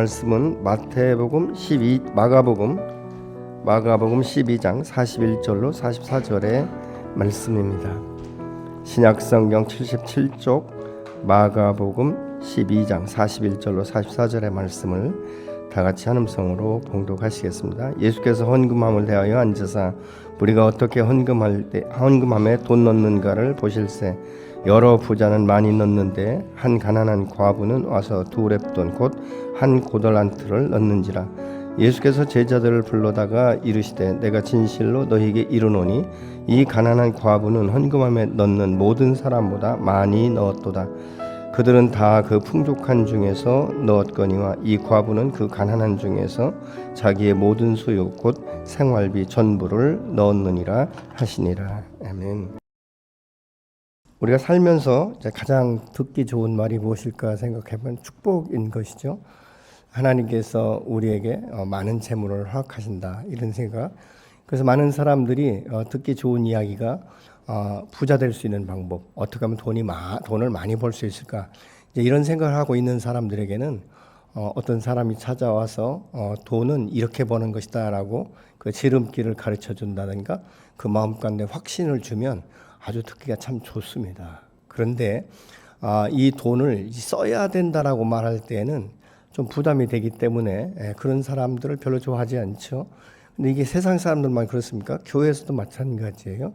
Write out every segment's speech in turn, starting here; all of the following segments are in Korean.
말씀은 마가복음 12장 41절로 44절의 말씀입니다. 신약성경 77쪽 마가복음 12장 41절로 44절의 말씀을 다같이 한음성으로 봉독하시겠습니다. 예수께서 헌금함을 대하여 앉으사 우리가 어떻게 헌금함에 돈 넣는가를 보실세. 여러 부자는 많이 넣는데 한 가난한 과부는 와서 두 렙돈 곧 한 고달란트를 넣는지라. 예수께서 제자들을 불러다가 이르시되 내가 진실로 너희에게 이르노니 이 가난한 과부는 헌금함에 넣는 모든 사람보다 많이 넣었도다. 그들은 다 그 풍족한 중에서 넣었거니와 이 과부는 그 가난한 중에서 자기의 모든 소유 곧 생활비 전부를 넣었느니라 하시니라. 아멘. 우리가 살면서 가장 듣기 좋은 말이 무엇일까 생각해보면 축복인 것이죠. 하나님께서 우리에게 많은 재물을 허락하신다, 이런 생각. 그래서 많은 사람들이 듣기 좋은 이야기가 부자 될 수 있는 방법, 어떻게 하면 돈을 많이 벌 수 있을까, 이런 생각을 하고 있는 사람들에게는 어떤 사람이 찾아와서 돈은 이렇게 버는 것이다 라고 그 지름길을 가르쳐 준다든가 그 마음 가운데 확신을 주면 아주 듣기가 참 좋습니다. 그런데 이 돈을 써야 된다라고 말할 때에는 좀 부담이 되기 때문에 그런 사람들을 별로 좋아하지 않죠. 근데 이게 세상 사람들만 그렇습니까? 교회에서도 마찬가지예요.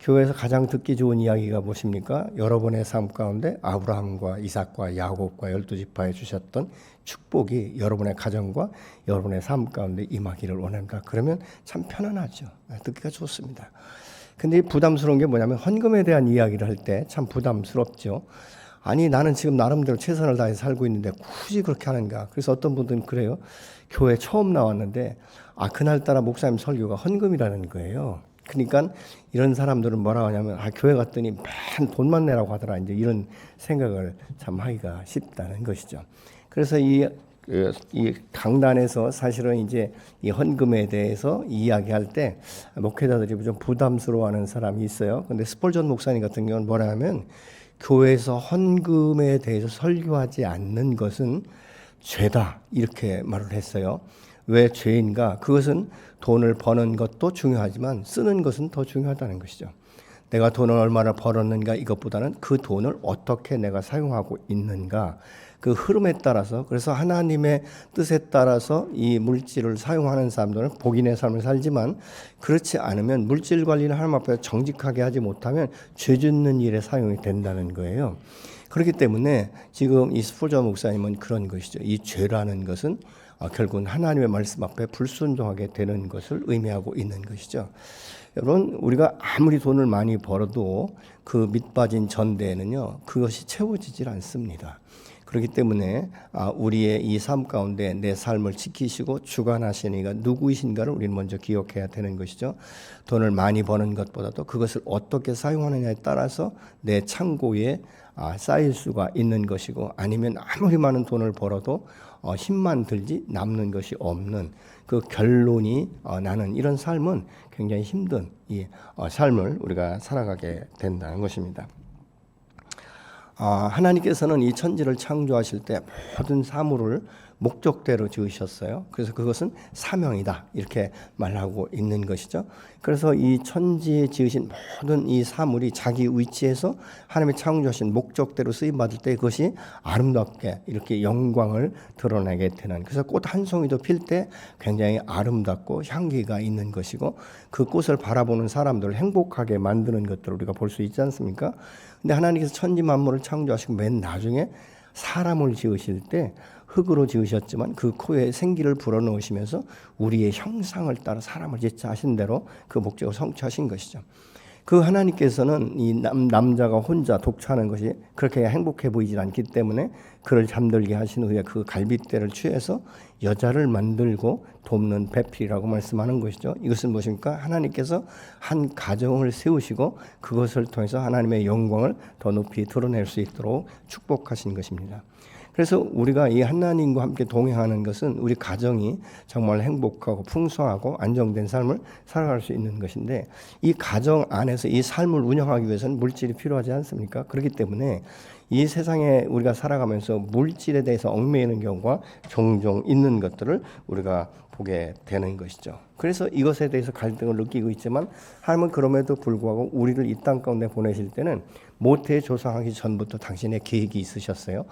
교회에서 가장 듣기 좋은 이야기가 무엇입니까? 여러분의 삶 가운데 아브라함과 이삭과 야곱과 12지파에 주셨던 축복이 여러분의 가정과 여러분의 삶 가운데 임하기를 원합니다. 그러면 참 편안하죠. 듣기가 좋습니다. 근데 부담스러운 게 뭐냐면 헌금에 대한 이야기를 할 때 참 부담스럽죠. 아니, 나는 지금 나름대로 최선을 다해 살고 있는데 굳이 그렇게 하는가? 그래서 어떤 분들은 그래요. 교회 처음 나왔는데 그날따라 목사님 설교가 헌금이라는 거예요. 그러니까 이런 사람들은 뭐라고 하냐면 교회 갔더니 맨 돈만 내라고 하더라, 이제 이런 생각을 참 하기가 쉽다는 것이죠. 그래서 이 강단에서 사실은 이제 이 헌금에 대해서 이야기할 때 목회자들이 좀 부담스러워하는 사람이 있어요. 근데 스폴전 목사님 같은 경우는 뭐라 하면 교회에서 헌금에 대해서 설교하지 않는 것은 죄다, 이렇게 말을 했어요. 왜 죄인가? 그것은 돈을 버는 것도 중요하지만 쓰는 것은 더 중요하다는 것이죠. 내가 돈을 얼마나 벌었는가 이것보다는 그 돈을 어떻게 내가 사용하고 있는가, 그 흐름에 따라서. 그래서 하나님의 뜻에 따라서 이 물질을 사용하는 사람들은 복인의 삶을 살지만 그렇지 않으면 물질 관리를 하나님 앞에 정직하게 하지 못하면 죄 짓는 일에 사용이 된다는 거예요. 그렇기 때문에 지금 이 스폴전 목사님은 그런 것이죠. 이 죄라는 것은 결국은 하나님의 말씀 앞에 불순종하게 되는 것을 의미하고 있는 것이죠. 여러분, 우리가 아무리 돈을 많이 벌어도 그 밑빠진 전대에는요, 그것이 채워지질 않습니다. 그렇기 때문에 우리의 이 삶 가운데 내 삶을 지키시고 주관하시는 이가 누구이신가를 우리는 먼저 기억해야 되는 것이죠. 돈을 많이 버는 것보다도 그것을 어떻게 사용하느냐에 따라서 내 창고에 쌓일 수가 있는 것이고, 아니면 아무리 많은 돈을 벌어도 힘만 들지 남는 것이 없는 그 결론이 나는 이런 삶은 굉장히 힘든 이 삶을 우리가 살아가게 된다는 것입니다. 하나님께서는 이 천지를 창조하실 때 모든 사물을 목적대로 지으셨어요. 그래서 그것은 사명이다, 이렇게 말하고 있는 것이죠. 그래서 이 천지에 지으신 모든 이 사물이 자기 위치에서 하나님의 창조하신 목적대로 쓰임받을 때 그것이 아름답게 이렇게 영광을 드러내게 되는, 그래서 꽃 한 송이도 필 때 굉장히 아름답고 향기가 있는 것이고, 그 꽃을 바라보는 사람들을 행복하게 만드는 것들을 우리가 볼 수 있지 않습니까? 근데 하나님께서 천지 만물을 창조하시고 맨 나중에 사람을 지으실 때 흙으로 지으셨지만 그 코에 생기를 불어넣으시면서 우리의 형상을 따라 사람을 짓자 하신 대로 그 목적을 성취하신 것이죠. 그 하나님께서는 이 남자가 혼자 독차하는 것이 그렇게 행복해 보이질 않기 때문에 그를 잠들게 하신 후에 그 갈빗대를 취해서 여자를 만들고 돕는 배필이라고 말씀하는 것이죠. 이것은 무엇입니까? 하나님께서 한 가정을 세우시고 그것을 통해서 하나님의 영광을 더 높이 드러낼 수 있도록 축복하신 것입니다. 그래서 우리가 이 하나님과 함께 동행하는 것은 우리 가정이 정말 행복하고 풍성하고 안정된 삶을 살아갈 수 있는 것인데, 이 가정 안에서 이 삶을 운영하기 위해서는 물질이 필요하지 않습니까? 그렇기 때문에 이 세상에 우리가 살아가면서 물질에 대해서 얽매이는 경우가 종종 있는 것들을 우리가 보게 되는 것이죠. 그래서 이것에 대해서 갈등을 느끼고 있지만 하나님은 그럼에도 불구하고 우리를 이 땅 가운데 보내실 때는 모태 조상하기 전부터 당신의 계획이 있으셨어요.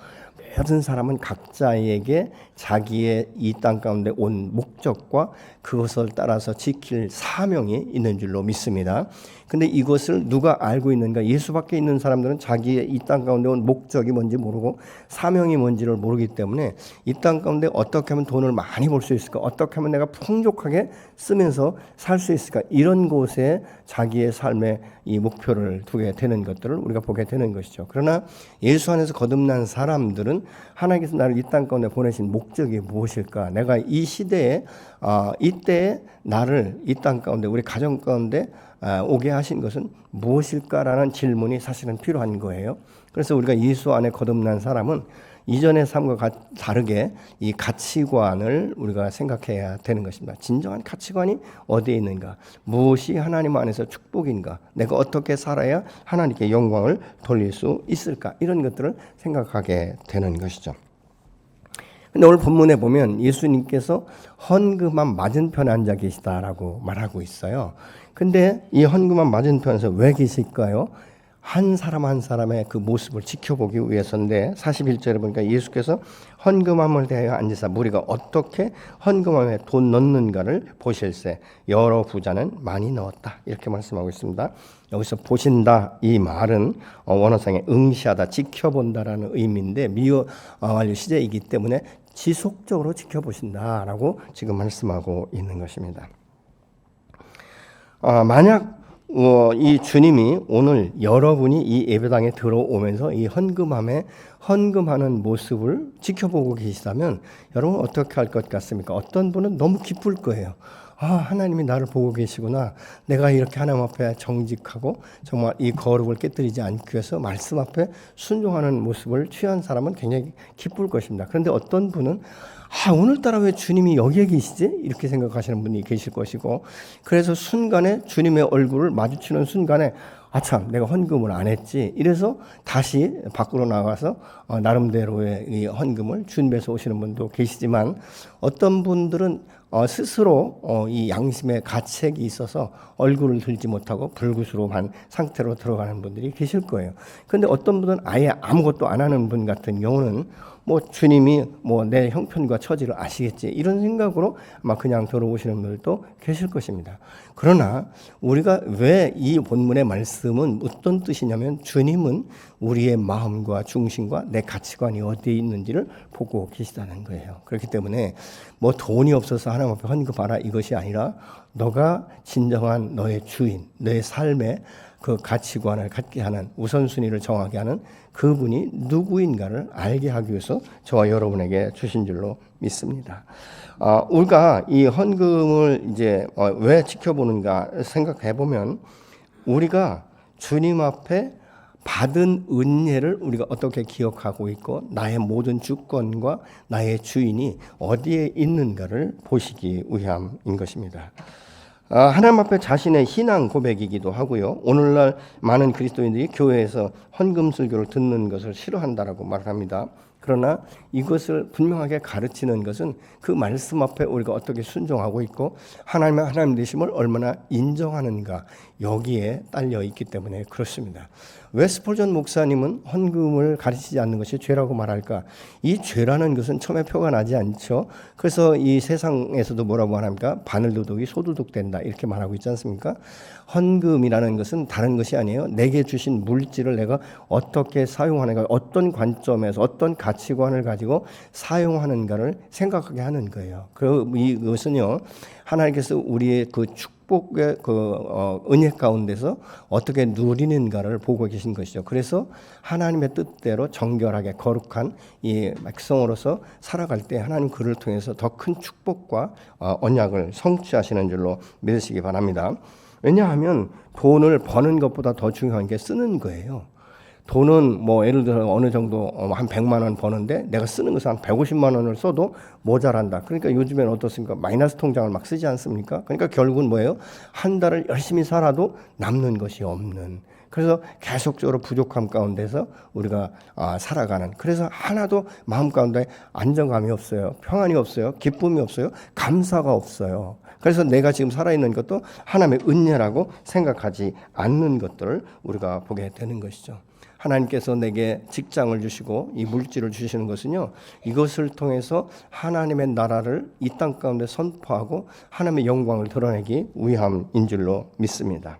모든 사람은 각자에게 자기의 이 땅 가운데 온 목적과 그것을 따라서 지킬 사명이 있는 줄로 믿습니다. 근데 이것을 누가 알고 있는가? 예수밖에 있는 사람들은 자기의 이 땅 가운데 온 목적이 뭔지 모르고 사명이 뭔지를 모르기 때문에 이 땅 가운데 어떻게 하면 돈을 많이 벌 수 있을까? 어떻게 하면 내가 풍족하게 쓰면서 살 수 있을까? 이런 곳에 자기의 삶의 이 목표를 두게 되는 것들을 우리가 보게 되는 것이죠. 그러나 예수 안에서 거듭난 사람들은 하나님께서 나를 이 땅 가운데 보내신 목적이 무엇일까? 내가 이 시대에 이때 나를 이 땅 가운데 우리 가정 가운데 오게 하신 것은 무엇일까라는 질문이 사실은 필요한 거예요. 그래서 우리가 예수 안에 거듭난 사람은 이전의 삶과 다르게 이 가치관을 우리가 생각해야 되는 것입니다. 진정한 가치관이 어디에 있는가? 무엇이 하나님 안에서 축복인가? 내가 어떻게 살아야 하나님께 영광을 돌릴 수 있을까? 이런 것들을 생각하게 되는 것이죠. 근데 오늘 본문에 보면 예수님께서 헌금함 맞은편에 앉아 계시다라고 말하고 있어요. 근데 이 헌금함 맞은편에서 왜 계실까요? 한 사람 한 사람의 그 모습을 지켜보기 위해서인데 41절에 보니까 예수께서 헌금함을 대하여 앉으사 무리가 어떻게 헌금함에 돈 넣는가를 보실세 여러 부자는 많이 넣었다 이렇게 말씀하고 있습니다. 여기서 보신다 이 말은 원어상에 응시하다 지켜본다라는 의미인데 미어 완료 시제이기 때문에 지속적으로 지켜보신다라고 지금 말씀하고 있는 것입니다. 만약 이 주님이 오늘 여러분이 이 예배당에 들어오면서 이 헌금함에 헌금하는 모습을 지켜보고 계시다면 여러분 어떻게 할 것 같습니까? 어떤 분은 너무 기쁠 거예요. 하나님이 나를 보고 계시구나. 내가 이렇게 하나님 앞에 정직하고 정말 이 거룩을 깨뜨리지 않기 위해서 말씀 앞에 순종하는 모습을 취한 사람은 굉장히 기쁠 것입니다. 그런데 어떤 분은 오늘따라 왜 주님이 여기에 계시지? 이렇게 생각하시는 분이 계실 것이고 그래서 순간에 주님의 얼굴을 마주치는 순간에 참 내가 헌금을 안 했지 이래서 다시 밖으로 나가서 나름대로의 이 헌금을 준비해서 오시는 분도 계시지만 어떤 분들은 스스로 이 양심의 가책이 있어서 얼굴을 들지 못하고 불구스름한 상태로 들어가는 분들이 계실 거예요. 그런데 어떤 분은 아예 아무것도 안 하는 분 같은 경우는 주님이 내 형편과 처지를 아시겠지 이런 생각으로 아마 그냥 들어오시는 분들도 계실 것입니다. 그러나 우리가 왜 이 본문의 말씀은 어떤 뜻이냐면 주님은 우리의 마음과 중심과 내 가치관이 어디에 있는지를 보고 계시다는 거예요. 그렇기 때문에 돈이 없어서 하나님 앞에 헌금하라 이것이 아니라 너가 진정한 너의 주인, 너의 삶의 그 가치관을 갖게 하는 우선순위를 정하게 하는 그분이 누구인가를 알게 하기 위해서 저와 여러분에게 주신 줄로 믿습니다. 우리가 이 헌금을 이제 왜 지켜보는가 생각해 보면 우리가 주님 앞에 받은 은혜를 우리가 어떻게 기억하고 있고 나의 모든 주권과 나의 주인이 어디에 있는가를 보시기 위함인 것입니다. 하나님 앞에 자신의 신앙 고백이기도 하고요. 오늘날 많은 그리스도인들이 교회에서 헌금 설교를 듣는 것을 싫어한다라고 말합니다. 그러나 이것을 분명하게 가르치는 것은 그 말씀 앞에 우리가 어떻게 순종하고 있고 하나님의 하나님 되심을 얼마나 인정하는가 여기에 딸려 있기 때문에 그렇습니다. 왜 스폴전 목사님은 헌금을 가르치지 않는 것이 죄라고 말할까? 이 죄라는 것은 처음에 표가 나지 않죠. 그래서 이 세상에서도 뭐라고 말합니까? 바늘도둑이 소도둑 된다 이렇게 말하고 있지 않습니까? 헌금이라는 것은 다른 것이 아니에요. 내게 주신 물질을 내가 어떻게 사용하는가, 어떤 관점에서 어떤 가치관을 가지고 사용하는가를 생각하게 하는 거예요. 이것은요 하나님께서 우리의 그 축복의 은혜 가운데서 어떻게 누리는가를 보고 계신 것이죠. 그래서 하나님의 뜻대로 정결하게 거룩한 이 백성으로서 살아갈 때 하나님 그를 통해서 더 큰 축복과 언약을 성취하시는 줄로 믿으시기 바랍니다. 왜냐하면 돈을 버는 것보다 더 중요한 게 쓰는 거예요. 돈은 예를 들어 어느 정도 한 100만 원 버는데 내가 쓰는 것은 한 150만 원을 써도 모자란다. 그러니까 요즘에는 어떻습니까? 마이너스 통장을 막 쓰지 않습니까? 그러니까 결국은 뭐예요? 한 달을 열심히 살아도 남는 것이 없는 그래서 계속적으로 부족함 가운데서 우리가 살아가는, 그래서 하나도 마음 가운데 안정감이 없어요. 평안이 없어요. 기쁨이 없어요. 감사가 없어요. 그래서 내가 지금 살아있는 것도 하나님의 은혜라고 생각하지 않는 것들을 우리가 보게 되는 것이죠. 하나님께서 내게 직장을 주시고 이 물질을 주시는 것은요, 이것을 통해서 하나님의 나라를 이 땅 가운데 선포하고 하나님의 영광을 드러내기 위함인 줄로 믿습니다.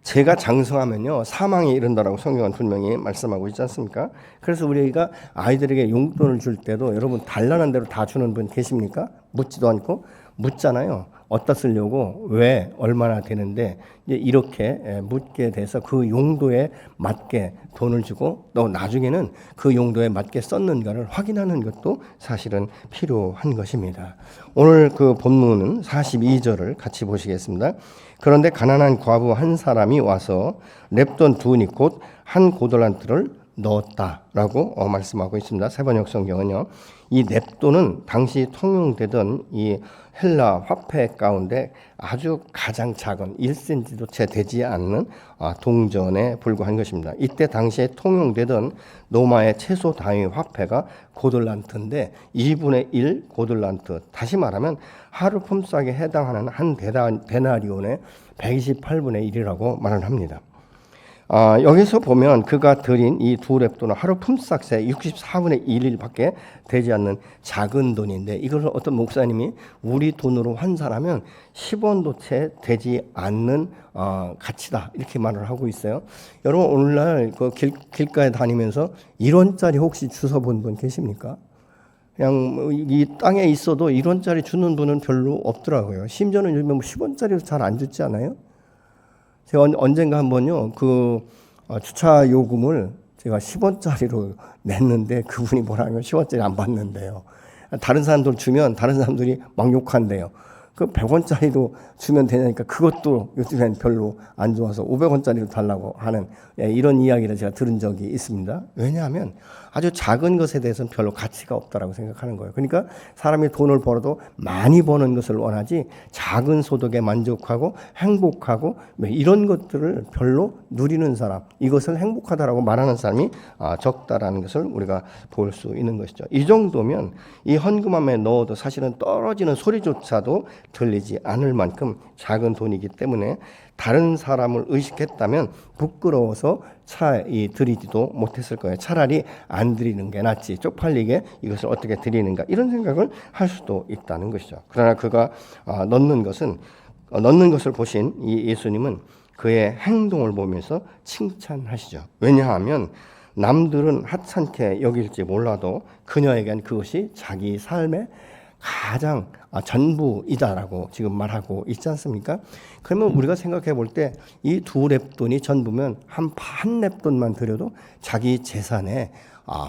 제가 장성하면요 사망에 이른다라고 성경은 분명히 말씀하고 있지 않습니까? 그래서 우리가 아이들에게 용돈을 줄 때도 여러분 달라는 대로 다 주는 분 계십니까? 묻지도 않고 묻잖아요. 어디다 쓰려고, 왜, 얼마나 되는데, 이제 이렇게 묻게 돼서 그 용도에 맞게 돈을 주고 또 나중에는 그 용도에 맞게 썼는가를 확인하는 것도 사실은 필요한 것입니다. 오늘 그 본문은 42절을 같이 보시겠습니다. 그런데 가난한 과부 한 사람이 와서 랩돈 두니 곧 한 고달란트를 넣었다라고 말씀하고 있습니다. 세번역 성경은요. 이 넵돈은 당시 통용되던 이 헬라 화폐 가운데 아주 가장 작은 1cm도 채 되지 않는 동전에 불과한 것입니다. 이때 당시에 통용되던 로마의 최소 단위 화폐가 고들란트인데 2분의 1 고들란트, 다시 말하면 하루 품삯에 해당하는 한 데나리온의 128분의 1이라고 말을 합니다. 여기서 보면 그가 드린 이 두 렙돈은 하루 품삯의 64분의 1밖에 되지 않는 작은 돈인데, 이걸 어떤 목사님이 우리 돈으로 환산하면 10원도 채 되지 않는 가치다, 이렇게 말을 하고 있어요. 여러분 오늘날 그 길가에 다니면서 1원짜리 혹시 주워 본 분 계십니까? 그냥 이 땅에 있어도 1원짜리 주는 분은 별로 없더라고요. 심지어는 요즘에 10원짜리도 잘 안 주지 않아요? 제가 언젠가 한번요, 그 주차 요금을 제가 10원짜리로 냈는데 그분이 뭐라면 10원짜리 안 받는데요. 다른 사람들 주면 다른 사람들이 막 욕한대요. 그 100원짜리도 주면 되냐니까 그것도 요즘엔 별로 안 좋아서 500원짜리로 달라고 하는 이런 이야기를 제가 들은 적이 있습니다. 왜냐하면 아주 작은 것에 대해서는 별로 가치가 없다라고 생각하는 거예요. 그러니까 사람이 돈을 벌어도 많이 버는 것을 원하지 작은 소득에 만족하고 행복하고 이런 것들을 별로 누리는 사람, 이것을 행복하다라고 말하는 사람이 적다라는 것을 우리가 볼 수 있는 것이죠. 이 정도면 이 헌금함에 넣어도 사실은 떨어지는 소리조차도 들리지 않을 만큼 작은 돈이기 때문에 다른 사람을 의식했다면 부끄러워서 드리지도 못했을 거예요. 차라리 안 드리는 게 낫지, 쪽팔리게 이것을 어떻게 드리는가, 이런 생각을 할 수도 있다는 것이죠. 그러나 그가 넣는 것을 보신 이 예수님은 그의 행동을 보면서 칭찬하시죠. 왜냐하면 남들은 하찮게 여길지 몰라도 그녀에겐 그것이 자기 삶의 가장 전부이다라고 지금 말하고 있지 않습니까? 그러면 우리가 생각해 볼 때 이 두 렙돈이 전부면 한 렙돈만 드려도 자기 재산의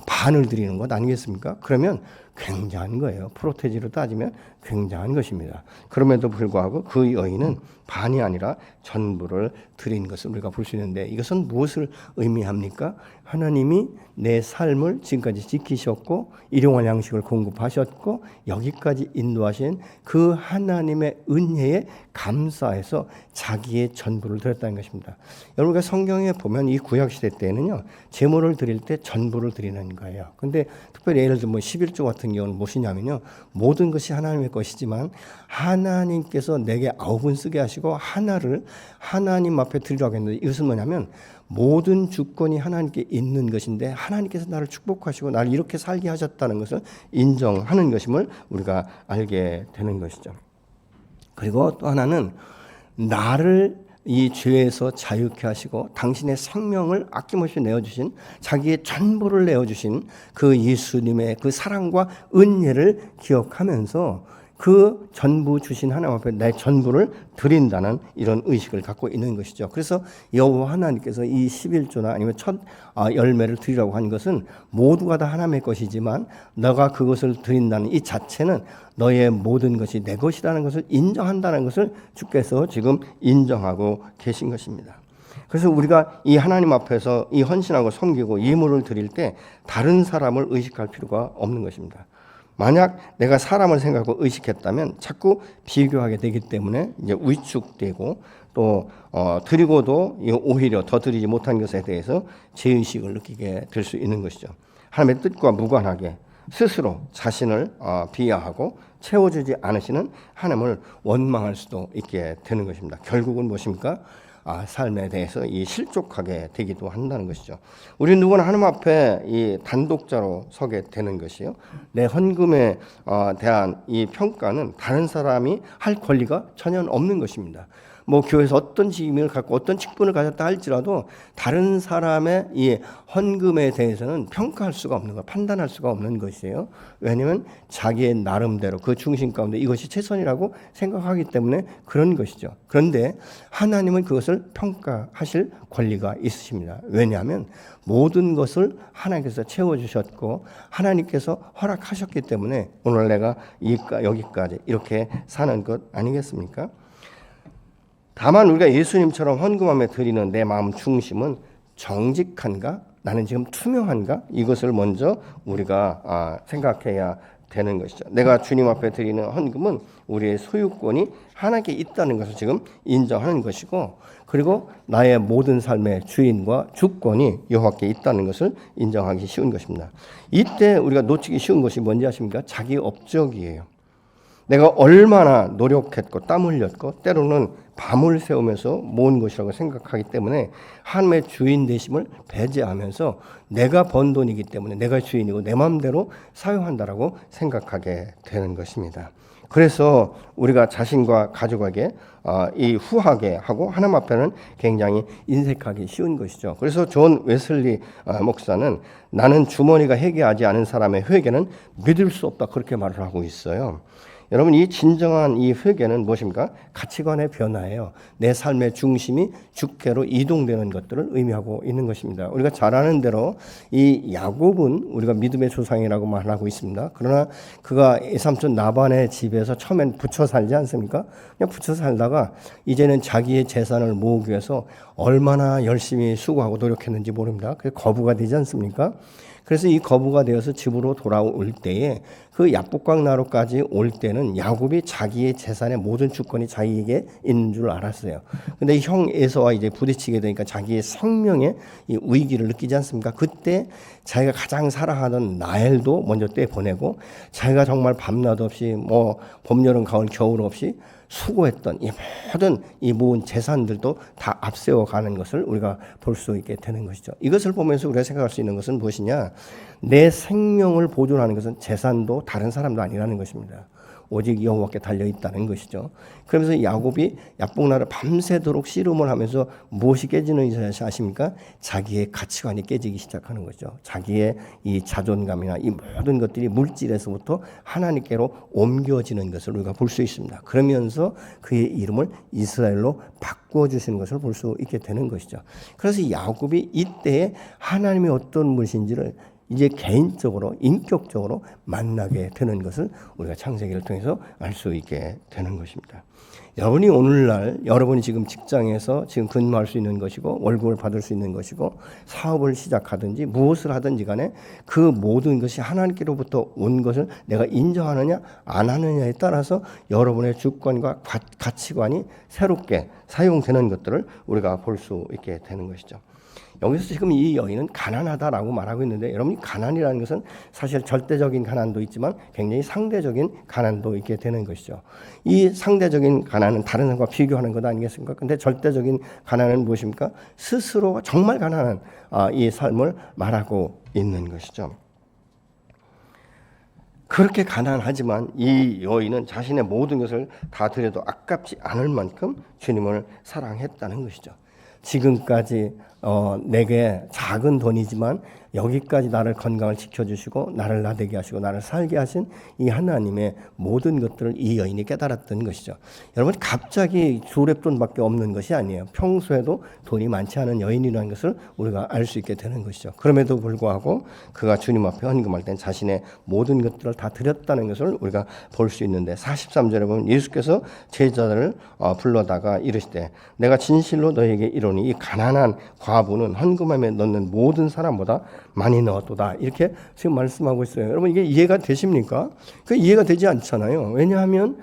반을 드리는 것 아니겠습니까? 그러면 굉장한 거예요. 프로테지로 따지면 굉장한 것입니다. 그럼에도 불구하고 그 여인은 반이 아니라 전부를 드린 것을 우리가 볼 수 있는데, 이것은 무엇을 의미합니까? 하나님이 내 삶을 지금까지 지키셨고 일용할 양식을 공급하셨고 여기까지 인도하신 그 하나님의 은혜에 감사해서 자기의 전부를 드렸다는 것입니다. 여러분가 성경에 보면 이 구약시대 때는요, 제물을 드릴 때 전부를 드리는 거예요. 근데 특별히 예를 들면 11조 같은 경우는 무엇이냐면요, 모든 것이 하나님의 것이지만 하나님께서 내게 9은 쓰게 하시고 하나를 하나님 앞에 드리라고 했는데, 이것은 뭐냐면 모든 주권이 하나님께 있는 것인데 하나님께서 나를 축복하시고 나를 이렇게 살게 하셨다는 것을 인정하는 것임을 우리가 알게 되는 것이죠. 그리고 또 하나는 나를 이 죄에서 자유케 하시고 당신의 생명을 아낌없이 내어주신, 자기의 전부를 내어주신 그 예수님의 그 사랑과 은혜를 기억하면서 그 전부 주신 하나님 앞에 내 전부를 드린다는 이런 의식을 갖고 있는 것이죠. 그래서 여호와 하나님께서 이 11조나 아니면 첫 열매를 드리라고 한 것은 모두가 다 하나님의 것이지만 너가 그것을 드린다는 이 자체는 너의 모든 것이 내 것이라는 것을 인정한다는 것을 주께서 지금 인정하고 계신 것입니다. 그래서 우리가 이 하나님 앞에서 이 헌신하고 섬기고 예물을 드릴 때 다른 사람을 의식할 필요가 없는 것입니다. 만약 내가 사람을 생각하고 의식했다면 자꾸 비교하게 되기 때문에 이제 위축되고 또 드리고도 오히려 더 드리지 못한 것에 대해서 죄의식을 느끼게 될 수 있는 것이죠. 하나님의 뜻과 무관하게 스스로 자신을 비하하고 채워주지 않으시는 하나님을 원망할 수도 있게 되는 것입니다. 결국은 무엇입니까? 삶에 대해서 실족하게 되기도 한다는 것이죠. 우리 누구나 하나님 앞에 이 단독자로 서게 되는 것이요. 내 헌금에 대한 이 평가는 다른 사람이 할 권리가 전혀 없는 것입니다. 뭐 교회에서 어떤 직임을 갖고 어떤 직분을 가졌다 할지라도 다른 사람의 이 헌금에 대해서는 평가할 수가 없는 것, 판단할 수가 없는 것이에요. 왜냐하면 자기의 나름대로 그 중심 가운데 이것이 최선이라고 생각하기 때문에 그런 것이죠. 그런데 하나님은 그것을 평가하실 권리가 있으십니다. 왜냐하면 모든 것을 하나님께서 채워주셨고 하나님께서 허락하셨기 때문에 오늘 내가 여기까지 이렇게 사는 것 아니겠습니까? 다만 우리가 예수님처럼 헌금함에 드리는 내 마음 중심은 정직한가? 나는 지금 투명한가? 이것을 먼저 우리가 생각해야 되는 것이죠. 내가 주님 앞에 드리는 헌금은 우리의 소유권이 하나님께 있다는 것을 지금 인정하는 것이고, 그리고 나의 모든 삶의 주인과 주권이 여호와께 있다는 것을 인정하기 쉬운 것입니다. 이때 우리가 놓치기 쉬운 것이 뭔지 아십니까? 자기 업적이에요. 내가 얼마나 노력했고 땀 흘렸고 때로는 밤을 새우면서 모은 것이라고 생각하기 때문에 하나님의 주인 되심을 배제하면서 내가 번 돈이기 때문에 내가 주인이고 내 마음대로 사용한다라고 생각하게 되는 것입니다. 그래서 우리가 자신과 가족에게 이 후하게 하고 하나님 앞에는 굉장히 인색하기 쉬운 것이죠. 그래서 존 웨슬리 목사는 나는 주머니가 회개하지 않은 사람의 회개는 믿을 수 없다 그렇게 말을 하고 있어요. 여러분, 이 진정한 이 회개는 무엇입니까? 가치관의 변화예요. 내 삶의 중심이 주께로 이동되는 것들을 의미하고 있는 것입니다. 우리가 잘 아는 대로 이 야곱은 우리가 믿음의 조상이라고 말하고 있습니다. 그러나 그가 삼촌 나반의 집에서 처음엔 붙여 살지 않습니까? 그냥 붙여 살다가 이제는 자기의 재산을 모으기 위해서 얼마나 열심히 수고하고 노력했는지 모릅니다. 그게 거부가 되지 않습니까? 그래서 이 거부가 되어서 집으로 돌아올 때에 그 야복강 나루까지 올 때는 야곱이 자기의 재산의 모든 주권이 자기에게 있는 줄 알았어요. 근데 형 에서와 이제 부딪히게 되니까 자기의 생명의 이 위기를 느끼지 않습니까? 그때 자기가 가장 사랑하던 라헬도 먼저 떼보내고 자기가 정말 밤낮 없이 뭐 봄, 여름, 가을, 겨울 없이 수고했던 이 모든 이 모은 재산들도 다 앞세워 가는 것을 우리가 볼 수 있게 되는 것이죠. 이것을 보면서 우리가 생각할 수 있는 것은 무엇이냐? 내 생명을 보존하는 것은 재산도 다른 사람도 아니라는 것입니다. 오직 여호와께 달려 있다는 것이죠. 그러면서 야곱이 야복나를 밤새도록 씨름을 하면서 무엇이 깨지는지 아십니까? 자기의 가치관이 깨지기 시작하는 거죠. 자기의 이 자존감이나 이 모든 것들이 물질에서부터 하나님께로 옮겨지는 것을 우리가 볼 수 있습니다. 그러면서 그의 이름을 이스라엘로 바꿔주시는 것을 볼 수 있게 되는 것이죠. 그래서 야곱이 이때에 하나님이 어떤 분이신지를 이제 개인적으로 인격적으로 만나게 되는 것을 우리가 창세기를 통해서 알 수 있게 되는 것입니다. 여러분이 오늘날 여러분이 지금 직장에서 지금 근무할 수 있는 것이고 월급을 받을 수 있는 것이고 사업을 시작하든지 무엇을 하든지 간에 그 모든 것이 하나님께로부터 온 것을 내가 인정하느냐 안 하느냐에 따라서 여러분의 주권과 가치관이 새롭게 사용되는 것들을 우리가 볼 수 있게 되는 것이죠. 여기서 지금 이 여인은 가난하다라고 말하고 있는데 여러분이 가난이라는 것은 사실 절대적인 가난도 있지만 굉장히 상대적인 가난도 있게 되는 것이죠. 이 상대적인 가난은 다른 사람과 비교하는 것 아니겠습니까? 근데 절대적인 가난은 무엇입니까? 스스로가 정말 가난한 이 삶을 말하고 있는 것이죠. 그렇게 가난하지만 이 여인은 자신의 모든 것을 다 드려도 아깝지 않을 만큼 주님을 사랑했다는 것이죠. 지금까지 내게 작은 돈이지만 여기까지 나를 건강을 지켜주시고 나를 나되게 하시고 나를 살게 하신 이 하나님의 모든 것들을 이 여인이 깨달았던 것이죠. 여러분, 갑자기 주랩돈밖에 없는 것이 아니에요. 평소에도 돈이 많지 않은 여인이라는 것을 우리가 알 수 있게 되는 것이죠. 그럼에도 불구하고 그가 주님 앞에 헌금할 땐 자신의 모든 것들을 다 드렸다는 것을 우리가 볼 수 있는데 43절에 보면 예수께서 제자들을 불러다가 이르시되 내가 진실로 너에게 이르노니 이 가난한 과부는 헌금함에 넣는 모든 사람보다 많이 넣었도다. 이렇게 지금 말씀하고 있어요. 여러분 이게 이해가 되십니까? 그 이해가 되지 않잖아요. 왜냐하면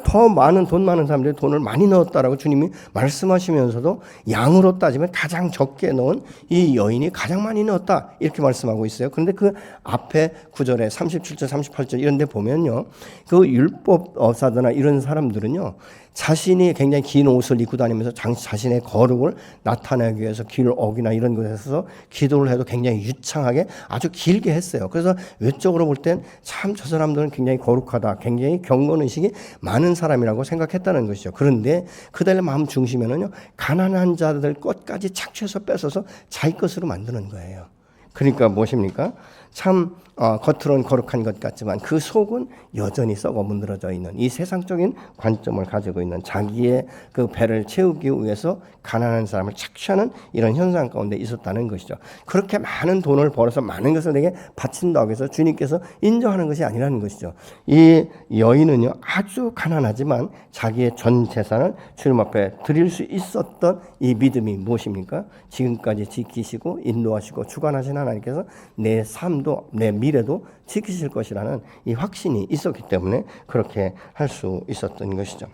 더 많은 돈 많은 사람들이 돈을 많이 넣었다라고 주님이 말씀하시면서도 양으로 따지면 가장 적게 넣은 이 여인이 가장 많이 넣었다. 이렇게 말씀하고 있어요. 그런데 그 앞에 9절에 37절, 38절 이런 데 보면요. 그 율법사도나 이런 사람들은요. 자신이 굉장히 긴 옷을 입고 다니면서 자신의 거룩을 나타내기 위해서 길 어기나 이런 곳에서 기도를 해도 굉장히 유창하게 아주 길게 했어요. 그래서 외적으로 볼 땐 참 저 사람들은 굉장히 거룩하다, 굉장히 경건의식이 많은 사람이라고 생각했다는 것이죠. 그런데 그들의 마음 중심에는요, 가난한 자들 것까지 착취해서 뺏어서 자기 것으로 만드는 거예요. 그러니까 무엇입니까? 참 겉으로는 거룩한 것 같지만 그 속은 여전히 썩어 문드러져 있는 이 세상적인 관점을 가지고 있는 자기의 그 배를 채우기 위해서 가난한 사람을 착취하는 이런 현상 가운데 있었다는 것이죠. 그렇게 많은 돈을 벌어서 많은 것을 내게 바친다고 해서 주님께서 인정하는 것이 아니라는 것이죠. 이 여인은요 아주 가난하지만 자기의 전 재산을 주님 앞에 드릴 수 있었던 이 믿음이 무엇입니까? 지금까지 지키시고 인도하시고 주관하신 하나님께서 내 삶도 내 미래도 지키실 것이라는 이 확신이 있었기 때문에 그렇게 할 수 있었던 것이죠.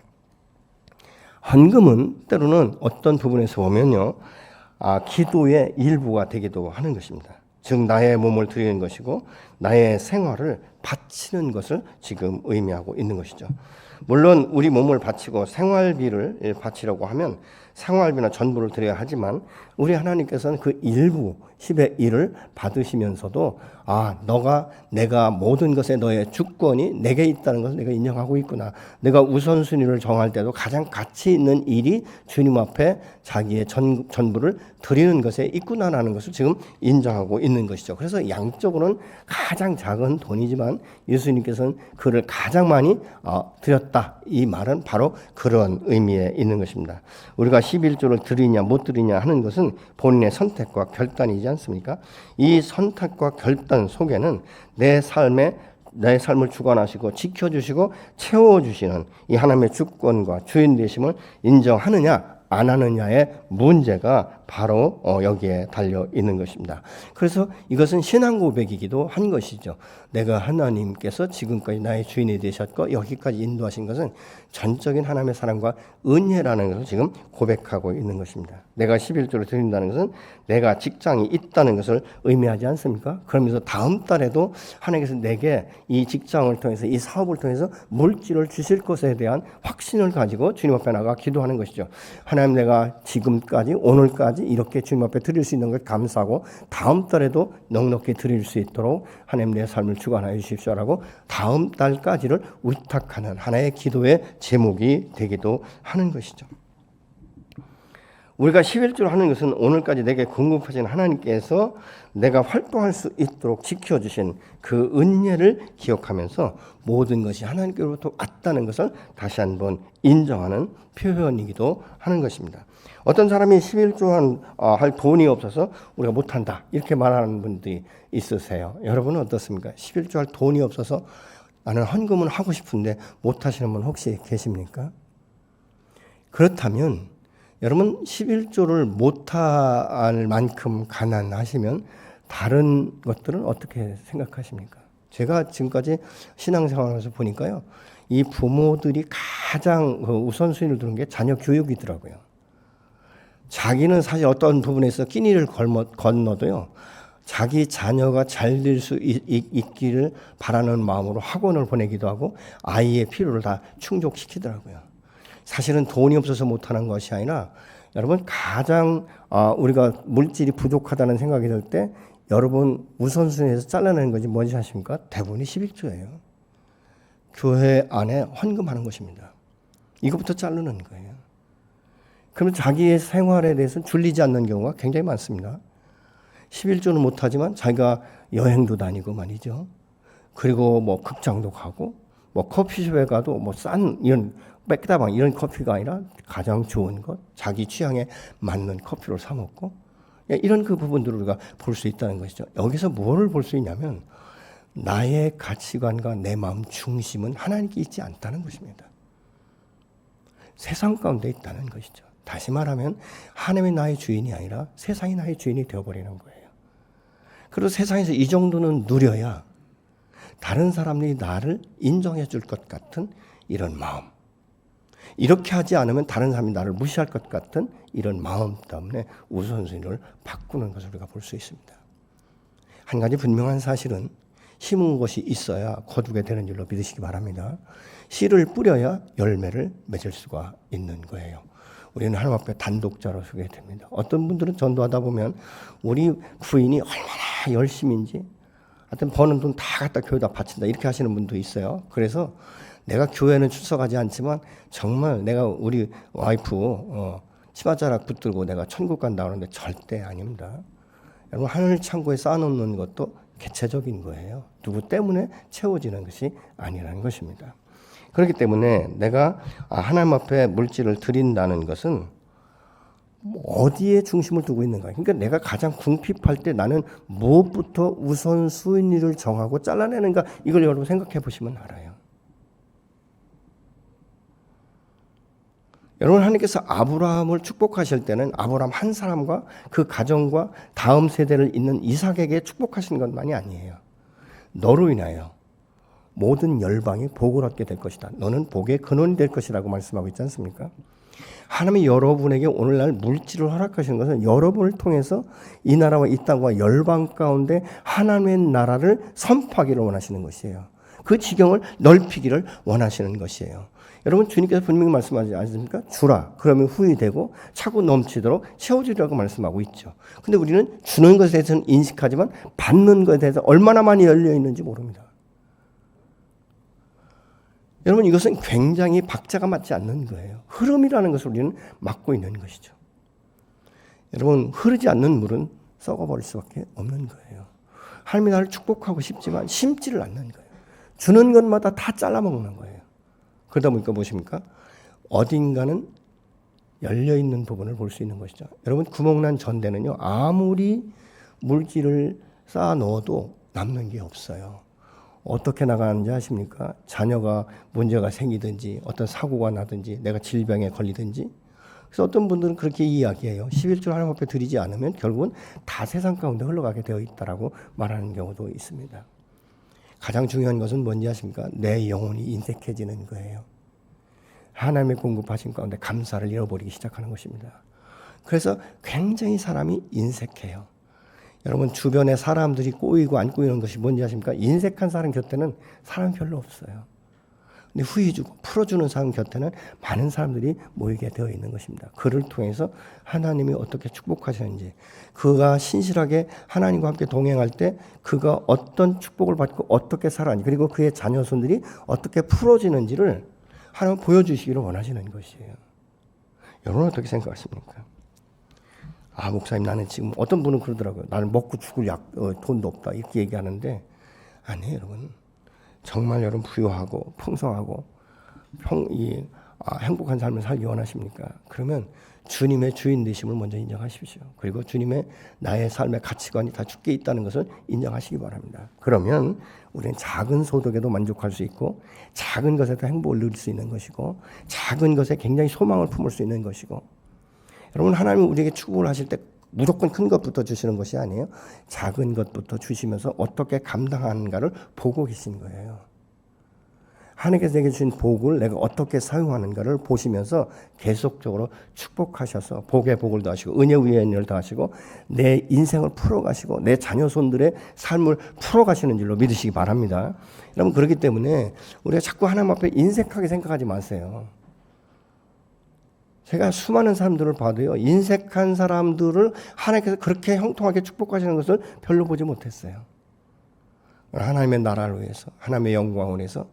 헌금은 때로는 어떤 부분에서 보면요, 기도의 일부가 되기도 하는 것입니다. 즉 나의 몸을 드리는 것이고 나의 생활을 바치는 것을 지금 의미하고 있는 것이죠. 물론 우리 몸을 바치고 생활비를 바치려고 하면 생활비나 전부를 드려야 하지만 우리 하나님께서는 그 일부 10의 1을 받으시면서도 내가 모든 것에 너의 주권이 내게 있다는 것을 내가 인정하고 있구나. 내가 우선순위를 정할 때도 가장 가치 있는 일이 주님 앞에 자기의 전부를 드리는 것에 있구나라는 것을 지금 인정하고 있는 것이죠. 그래서 양적으로는 가장 작은 돈이지만 예수님께서는 그를 가장 많이 드렸다. 이 말은 바로 그런 의미에 있는 것입니다. 우리가 11조를 드리냐 못 드리냐 하는 것은 본인의 선택과 결단이지 않습니까? 이 선택과 결단 속에는 내 삶을 주관하시고 지켜주시고 채워주시는 이 하나님의 주권과 주인 되심을 인정하느냐 안 하느냐의 문제가 바로 여기에 달려 있는 것입니다. 그래서 이것은 신앙 고백이기도 한 것이죠. 내가 하나님께서 지금까지 나의 주인이 되셨고 여기까지 인도하신 것은 전적인 하나님의 사랑과 은혜라는 것을 지금 고백하고 있는 것입니다. 내가 11조를 드린다는 것은 내가 직장이 있다는 것을 의미하지 않습니까? 그러면서 다음 달에도 하나님께서 내게 이 직장을 통해서 이 사업을 통해서 물질을 주실 것에 대한 확신을 가지고 주님 앞에 나가 기도하는 것이죠. 하나님 내가 지금까지 오늘까지 이렇게 주님 앞에 드릴 수 있는 걸 감사하고 다음 달에도 넉넉히 드릴 수 있도록 하나님 내 삶을 주관하여 주십시오라고 다음 달까지를 위탁하는 하나의 기도의 제목이 되기도 하는 것이죠. 우리가 11조를 하는 것은 오늘까지 내게 공급하신 하나님께서 내가 활동할 수 있도록 지켜주신 그 은혜를 기억하면서 모든 것이 하나님께로부터 왔다는 것을 다시 한번 인정하는 표현이기도 하는 것입니다. 어떤 사람이 11조 할 돈이 없어서 우리가 못한다 이렇게 말하는 분들이 있으세요. 여러분은 어떻습니까? 11조 할 돈이 없어서 나는 헌금은 하고 싶은데 못하시는 분 혹시 계십니까? 그렇다면 여러분 11조를 못할 만큼 가난하시면 다른 것들은 어떻게 생각하십니까? 제가 지금까지 신앙생활에서 보니까요. 이 부모들이 가장 우선순위를 두는 게 자녀 교육이더라고요. 자기는 사실 어떤 부분에서 끼니를 건너도요. 자기 자녀가 잘 될 수 있기를 바라는 마음으로 학원을 보내기도 하고 아이의 필요를 다 충족시키더라고요. 사실은 돈이 없어서 못하는 것이 아니라 여러분 가장 우리가 물질이 부족하다는 생각이 들 때 여러분 우선순위에서 잘라내는 것이 뭔지 아십니까? 대부분이 11조예요. 교회 안에 헌금하는 것입니다. 이것부터 자르는 거예요. 그러면 자기의 생활에 대해서 줄이지 않는 경우가 굉장히 많습니다. 11조는 못하지만 자기가 여행도 다니고 말이죠. 그리고 뭐 극장도 가고 뭐 커피숍에 가도 뭐 싼 이런 백다방 이런 커피가 아니라 가장 좋은 것, 자기 취향에 맞는 커피를 사 먹고 이런 그 부분들을 우리가 볼 수 있다는 것이죠. 여기서 뭐를 볼 수 있냐면 나의 가치관과 내 마음 중심은 하나님께 있지 않다는 것입니다. 세상 가운데 있다는 것이죠. 다시 말하면 하나님이 나의 주인이 아니라 세상이 나의 주인이 되어버리는 거예요. 그리고 세상에서 이 정도는 누려야 다른 사람들이 나를 인정해 줄 것 같은 이런 마음. 이렇게 하지 않으면 다른 사람이 나를 무시할 것 같은 이런 마음 때문에 우선순위를 바꾸는 것을 우리가 볼 수 있습니다. 한 가지 분명한 사실은 심은 것이 있어야 거두게 되는 줄로 믿으시기 바랍니다. 씨를 뿌려야 열매를 맺을 수가 있는 거예요. 우리는 하나님 앞에 단독자로 서게 됩니다. 어떤 분들은 전도하다 보면 우리 부인이 얼마나 열심인지 하여튼 버는 돈 다 갖다 교회에다 바친다 이렇게 하시는 분도 있어요. 그래서 내가 교회는 출석하지 않지만 정말 내가 우리 와이프 치맛자락 붙들고 내가 천국 간다 그러는데 절대 아닙니다. 여러분 하늘 창고에 쌓아놓는 것도 개체적인 거예요. 누구 때문에 채워지는 것이 아니라는 것입니다. 그렇기 때문에 내가 하나님 앞에 물질을 드린다는 것은 어디에 중심을 두고 있는가. 그러니까 내가 가장 궁핍할 때 나는 무엇부터 우선순위를 정하고 잘라내는가. 이걸 여러분 생각해 보시면 알아요. 여러분 하나님께서 아브라함을 축복하실 때는 아브라함 한 사람과 그 가정과 다음 세대를 잇는 이삭에게 축복하시는 것만이 아니에요. 너로 인하여 모든 열방이 복을 얻게 될 것이다. 너는 복의 근원이 될 것이라고 말씀하고 있지 않습니까? 하나님이 여러분에게 오늘날 물질을 허락하시는 것은 여러분을 통해서 이 나라와 이 땅과 열방 가운데 하나님의 나라를 선포하기를 원하시는 것이에요. 그 지경을 넓히기를 원하시는 것이에요. 여러분 주님께서 분명히 말씀하지 않습니까? 주라. 그러면 후히 되고 차고 넘치도록 채워주리라고 말씀하고 있죠. 근데 우리는 주는 것에 대해서는 인식하지만 받는 것에 대해서 얼마나 많이 열려 있는지 모릅니다. 여러분 이것은 굉장히 박자가 맞지 않는 거예요. 흐름이라는 것을 우리는 막고 있는 것이죠. 여러분 흐르지 않는 물은 썩어버릴 수밖에 없는 거예요. 하나님이 나를 축복하고 싶지만 심지를 않는 거예요. 주는 것마다 다 잘라먹는 거예요. 그러다 보니까 무엇입니까? 어딘가는 열려있는 부분을 볼 수 있는 것이죠. 여러분 구멍난 전대는요. 아무리 물질을 쌓아 넣어도 남는 게 없어요. 어떻게 나가는지 아십니까? 자녀가 문제가 생기든지 어떤 사고가 나든지 내가 질병에 걸리든지. 그래서 어떤 분들은 그렇게 이야기해요. 11조 하나님 앞에 드리지 않으면 결국은 다 세상 가운데 흘러가게 되어 있다라고 말하는 경우도 있습니다. 가장 중요한 것은 뭔지 아십니까? 내 영혼이 인색해지는 거예요. 하나님의 공급하신 가운데 감사를 잃어버리기 시작하는 것입니다. 그래서 굉장히 사람이 인색해요. 여러분 주변에 사람들이 꼬이고 안 꼬이는 것이 뭔지 아십니까? 인색한 사람 곁에는 사람이 별로 없어요. 근데 후회주고 풀어주는 사람 곁에는 많은 사람들이 모이게 되어 있는 것입니다. 그를 통해서 하나님이 어떻게 축복하시는지, 그가 신실하게 하나님과 함께 동행할 때 그가 어떤 축복을 받고 어떻게 살아가는지, 그리고 그의 자녀손들이 어떻게 풀어지는지를 하나님 보여주시기를 원하시는 것이에요. 여러분 어떻게 생각하십니까? 목사님 나는 지금 어떤 분은 그러더라고요. 나는 먹고 죽을 돈도 없다 이렇게 얘기하는데 아니에요 여러분. 정말 여러분 부유하고 풍성하고 행복한 삶을 살기 원하십니까? 그러면 주님의 주인 되심을 먼저 인정하십시오. 그리고 주님의 나의 삶의 가치관이 다 주께 있다는 것을 인정하시기 바랍니다. 그러면 우리는 작은 소득에도 만족할 수 있고 작은 것에도 행복을 누릴 수 있는 것이고 작은 것에 굉장히 소망을 품을 수 있는 것이고, 여러분 하나님은 우리에게 축복을 하실 때 무조건 큰 것부터 주시는 것이 아니에요. 작은 것부터 주시면서 어떻게 감당하는가를 보고 계신 거예요. 하나님께서 내게 주신 복을 내가 어떻게 사용하는가를 보시면서 계속적으로 축복하셔서 복에 복을 더하시고 은혜 위에 은혜를 더하시고 내 인생을 풀어가시고 내 자녀손들의 삶을 풀어가시는 줄로 믿으시기 바랍니다. 여러분 그렇기 때문에 우리가 자꾸 하나님 앞에 인색하게 생각하지 마세요. 제가 수많은 사람들을 봐도요, 인색한 사람들을 하나님께서 그렇게 형통하게 축복하시는 것을 별로 보지 못했어요. 하나님의 나라를 위해서, 하나님의 영광을 위해서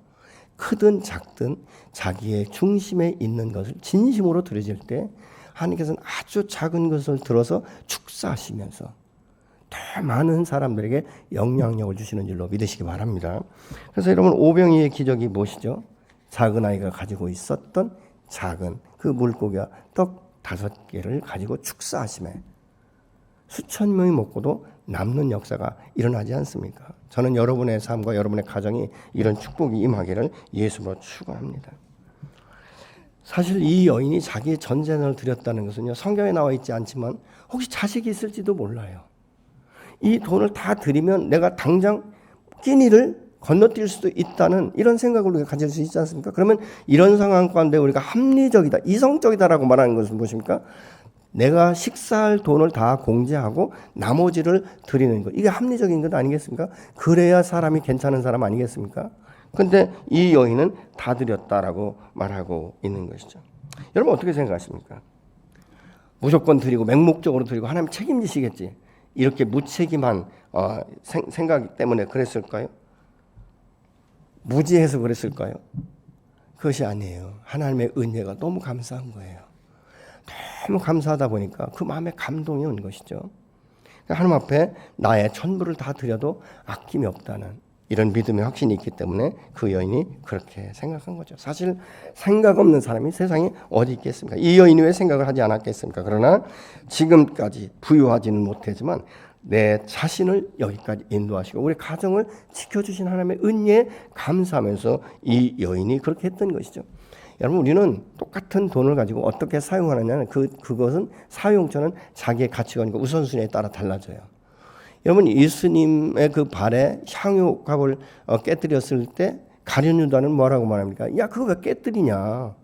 크든 작든 자기의 중심에 있는 것을 진심으로 드려질 때 하나님께서는 아주 작은 것을 들어서 축사하시면서 더 많은 사람들에게 영향력을 주시는 줄로 믿으시기 바랍니다. 그래서 여러분 오병이의 기적이 무엇이죠? 작은 아이가 가지고 있었던 작은 그 물고기와 떡 5개를 가지고 축사하심에 수천 명이 먹고도 남는 역사가 일어나지 않습니까? 저는 여러분의 삶과 여러분의 가정이 이런 축복이 임하기를 예수로 축원합니다. 사실 이 여인이 자기의 전재산을 드렸다는 것은요, 성경에 나와 있지 않지만 혹시 자식이 있을지도 몰라요. 이 돈을 다 드리면 내가 당장 끼니를 건너뛸 수도 있다는 이런 생각을 우리가 가질 수 있지 않습니까? 그러면 이런 상황 가운데 우리가 합리적이다, 이성적이다라고 말하는 것은 무엇입니까? 내가 식사할 돈을 다 공제하고 나머지를 드리는 것. 이게 합리적인 것 아니겠습니까? 그래야 사람이 괜찮은 사람 아니겠습니까? 근데 이 여인은 다 드렸다라고 말하고 있는 것이죠. 여러분 어떻게 생각하십니까? 무조건 드리고 맹목적으로 드리고 하나님 책임지시겠지. 이렇게 무책임한 생각 때문에 그랬을까요? 무지해서 그랬을까요? 그것이 아니에요. 하나님의 은혜가 너무 감사한 거예요. 너무 감사하다 보니까 그 마음에 감동이 온 것이죠. 하나님 앞에 나의 전부를 다 드려도 아낌이 없다는 이런 믿음의 확신이 있기 때문에 그 여인이 그렇게 생각한 거죠. 사실 생각 없는 사람이 세상에 어디 있겠습니까? 이 여인이 왜 생각을 하지 않았겠습니까? 그러나 지금까지 부유하지는 못하지만 내 자신을 여기까지 인도하시고 우리 가정을 지켜주신 하나님의 은혜에 감사하면서 이 여인이 그렇게 했던 것이죠. 여러분 우리는 똑같은 돈을 가지고 어떻게 사용하느냐는 그것은 사용처는 자기의 가치관과 우선순위에 따라 달라져요. 여러분 예수님의 그 발에 향유값을 깨뜨렸을 때 가룟유다는 뭐라고 말합니까? 야 그거 왜 깨뜨리냐?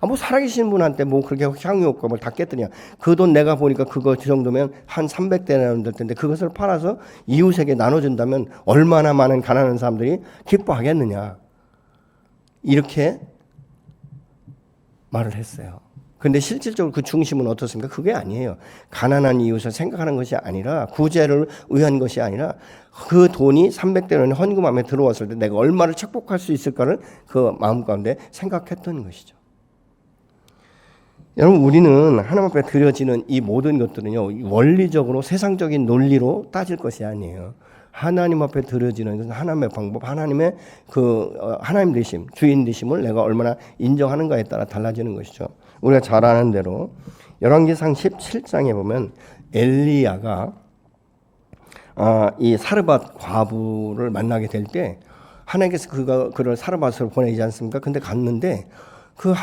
뭐 살아계신 분한테 뭐 그렇게 향유값을 다 깨뜨리냐? 그 돈 내가 보니까 그거 그 정도면 한 300대나 될 텐데 그것을 팔아서 이웃에게 나눠준다면 얼마나 많은 가난한 사람들이 기뻐하겠느냐? 이렇게 말을 했어요. 근데 실질적으로 그 중심은 어떻습니까? 그게 아니에요. 가난한 이웃을 생각하는 것이 아니라 구제를 위한 것이 아니라 그 돈이 300대는 헌금함에 들어왔을 때 내가 얼마를 축복할 수 있을까를 그 마음 가운데 생각했던 것이죠. 여러분 우리는 하나님 앞에 드려지는 이 모든 것들은요 원리적으로 세상적인 논리로 따질 것이 아니에요. 하나님 앞에 드려지는 것은 하나님의 방법, 하나님의 하나님 되심, 주인 되심을 내가 얼마나 인정하는가에 따라 달라지는 것이죠. 우리가 잘 아는 대로 열왕기상 17장에 보면 엘리야가 이 사르밧 과부를 만나게 될 때 하나님께서 그를 사르밧으로 보내지 않습니까? 근데 갔는데 그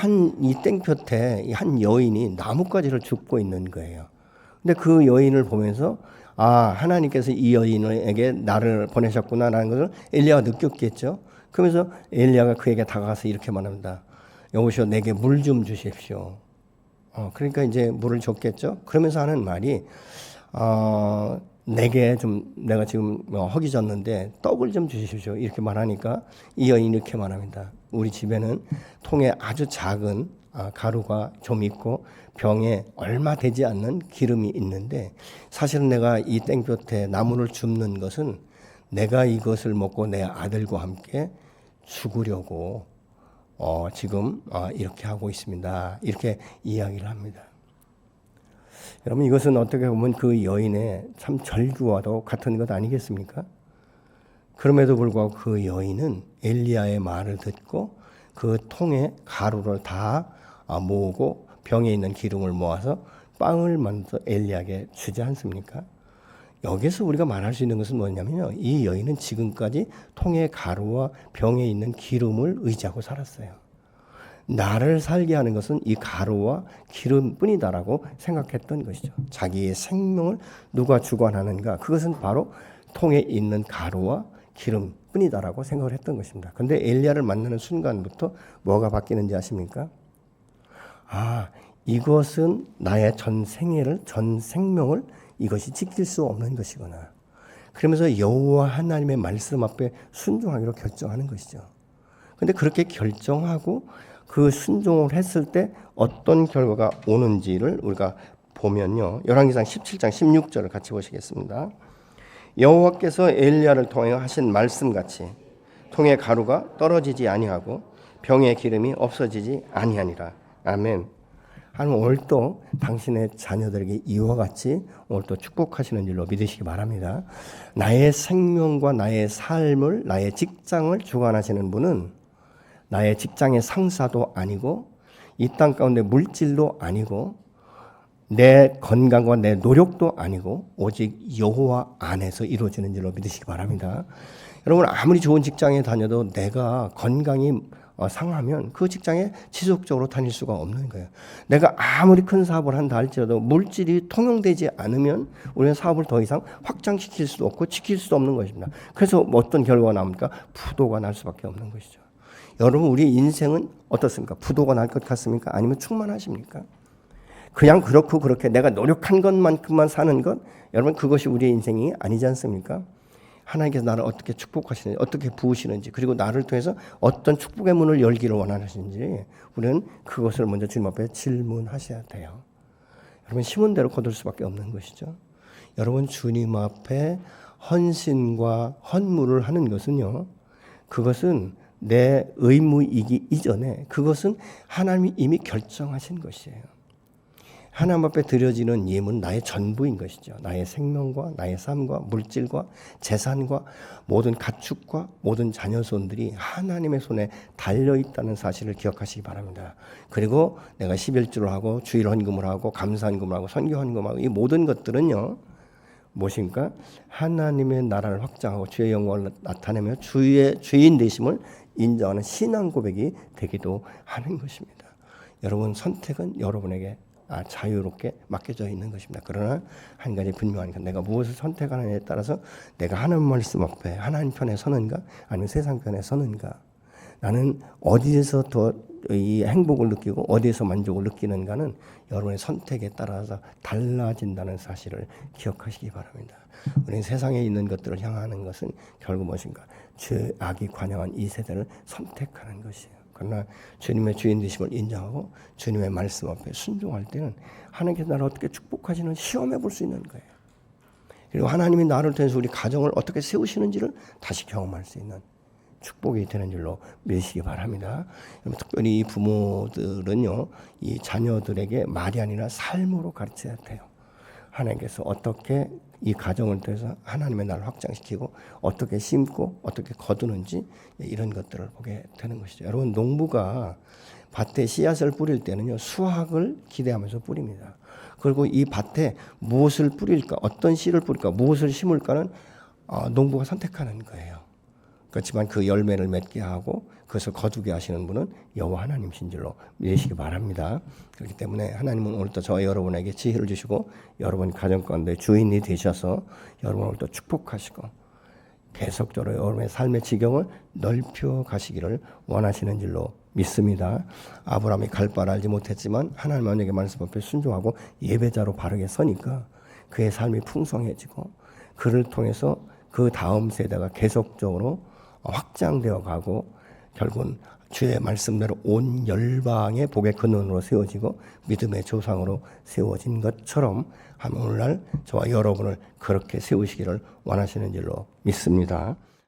이 땡볕에 이 한 여인이 나뭇가지를 줍고 있는 거예요. 근데 그 여인을 보면서 하나님께서 이 여인에게 나를 보내셨구나라는 것을 엘리야가 느꼈겠죠. 그러면서 엘리야가 그에게 다가가서 이렇게 말합니다. 여보시오, 내게 물 좀 주십시오. 그러니까 이제 물을 줬겠죠. 그러면서 하는 말이 내가 지금 허기졌는데 떡을 좀 주십시오. 이렇게 말하니까 이 여인이 이렇게 말합니다. 우리 집에는 통에 아주 작은 가루가 좀 있고 병에 얼마 되지 않는 기름이 있는데 사실은 내가 이 땡볕에 나무를 줍는 것은 내가 이것을 먹고 내 아들과 함께 죽으려고 지금 이렇게 하고 있습니다. 이렇게 이야기를 합니다. 여러분 이것은 어떻게 보면 그 여인의 참 절규와도 같은 것 아니겠습니까? 그럼에도 불구하고 그 여인은 엘리야의 말을 듣고 그 통에 가루를 다 모으고 병에 있는 기름을 모아서 빵을 만들어 엘리야에게 주지 않습니까? 여기서 우리가 말할 수 있는 것은 뭐냐면요. 이 여인은 지금까지 통에 가루와 병에 있는 기름을 의지하고 살았어요. 나를 살게 하는 것은 이 가루와 기름뿐이다라고 생각했던 것이죠. 자기의 생명을 누가 주관하는가? 그것은 바로 통에 있는 가루와 기름뿐이다라고 생각을 했던 것입니다. 그런데 엘리야를 만나는 순간부터 뭐가 바뀌는지 아십니까? 이것은 나의 전 생애를, 전 생명을 이것이 지킬 수 없는 것이구나. 그러면서 여호와 하나님의 말씀 앞에 순종하기로 결정하는 것이죠. 그런데 그렇게 결정하고 그 순종을 했을 때 어떤 결과가 오는지를 우리가 보면요. 열왕기상 17장 16절을 같이 보시겠습니다. 여호와께서 엘리야를 통하여 하신 말씀같이 통에 가루가 떨어지지 아니하고 병의 기름이 없어지지 아니하니라. 아멘. 하나님 오늘 또 당신의 자녀들에게 이와 같이 오늘 또 축복하시는 일로 믿으시기 바랍니다. 나의 생명과 나의 삶을, 나의 직장을 주관하시는 분은 나의 직장의 상사도 아니고 이 땅 가운데 물질도 아니고 내 건강과 내 노력도 아니고 오직 여호와 안에서 이루어지는 일로 믿으시기 바랍니다. 여러분 아무리 좋은 직장에 다녀도 내가 건강이 상하면 그 직장에 지속적으로 다닐 수가 없는 거예요. 내가 아무리 큰 사업을 한다 할지라도 물질이 통용되지 않으면 우리는 사업을 더 이상 확장시킬 수도 없고 지킬 수도 없는 것입니다. 그래서 어떤 결과가 나옵니까? 부도가 날 수밖에 없는 것이죠. 여러분, 우리 인생은 어떻습니까? 부도가 날 것 같습니까? 아니면 충만하십니까? 그냥 그렇고 그렇게 내가 노력한 것만큼만 사는 것, 여러분 그것이 우리의 인생이 아니지 않습니까? 하나님께서 나를 어떻게 축복하시는지, 어떻게 부으시는지, 그리고 나를 통해서 어떤 축복의 문을 열기를 원하시는지 우리는 그것을 먼저 주님 앞에 질문하셔야 돼요. 여러분, 심은 대로 거둘 수밖에 없는 것이죠. 여러분, 주님 앞에 헌신과 헌물을 하는 것은요, 그것은 내 의무이기 이전에 그것은 하나님이 이미 결정하신 것이에요. 하나님 앞에 드려지는 예물은 나의 전부인 것이죠. 나의 생명과 나의 삶과 물질과 재산과 모든 가축과 모든 자녀손들이 하나님의 손에 달려있다는 사실을 기억하시기 바랍니다. 그리고 내가 11조를 하고 주일 헌금을 하고 감사 헌금을 하고 선교 헌금을 하고 이 모든 것들은요, 무엇인가? 하나님의 나라를 확장하고 주의 영광을 나타내며 주의 주인 되심을 인정하는 신앙 고백이 되기도 하는 것입니다. 여러분, 선택은 여러분에게 자유롭게 맡겨져 있는 것입니다. 그러나 한 가지 분명한 건 내가 무엇을 선택하느냐에 따라서 내가 하나님 말씀 앞에 하나님 편에 서는가 아니면 세상 편에 서는가, 나는 어디에서 더 이 행복을 느끼고 어디에서 만족을 느끼는가는 여러분의 선택에 따라서 달라진다는 사실을 기억하시기 바랍니다. 우리는 세상에 있는 것들을 향하는 것은 결국 무엇인가? 죄악이 관영한 이 세대를 선택하는 것이에요. 그러나 주님의 주인 되심을 인정하고 주님의 말씀 앞에 순종할 때는 하나님께서 나를 어떻게 축복하시는 시험해 볼 수 있는 거예요. 그리고 하나님이 나를 통해서 우리 가정을 어떻게 세우시는지를 다시 경험할 수 있는 축복이 되는 줄로 믿으시기 바랍니다. 특별히 이 부모들은요, 이 자녀들에게 말이 아니라 삶으로 가르쳐야 돼요. 하나님께서 어떻게 이 가정을 통해서 하나님의 나라를 확장시키고 어떻게 심고 어떻게 거두는지 이런 것들을 보게 되는 것이죠. 여러분, 농부가 밭에 씨앗을 뿌릴 때는요, 수확을 기대하면서 뿌립니다. 그리고 이 밭에 무엇을 뿌릴까, 어떤 씨를 뿌릴까, 무엇을 심을까는 농부가 선택하는 거예요. 그렇지만 그 열매를 맺게 하고 그것을 거두게 하시는 분은 여호와 하나님이신 줄로 믿으시기 바랍니다. 그렇기 때문에 하나님은 오늘도 저와 여러분에게 지혜를 주시고 여러분 가정 가운데 주인이 되셔서 여러분을 또 축복하시고 계속적으로 여러분의 삶의 지경을 넓혀 가시기를 원하시는 줄로 믿습니다. 아브라함이 갈 바를 알지 못했지만 하나님 언약의 말씀 앞에 순종하고 예배자로 바르게 서니까 그의 삶이 풍성해지고 그를 통해서 그 다음 세대가 계속적으로 확장되어 가고 결국은 주의 말씀대로 온 열방의 복의 근원으로 세워지고 믿음의 조상으로 세워진 것처럼 오늘날 저와 여러분을 그렇게 세우시기를 원하시는 줄로 믿습니다.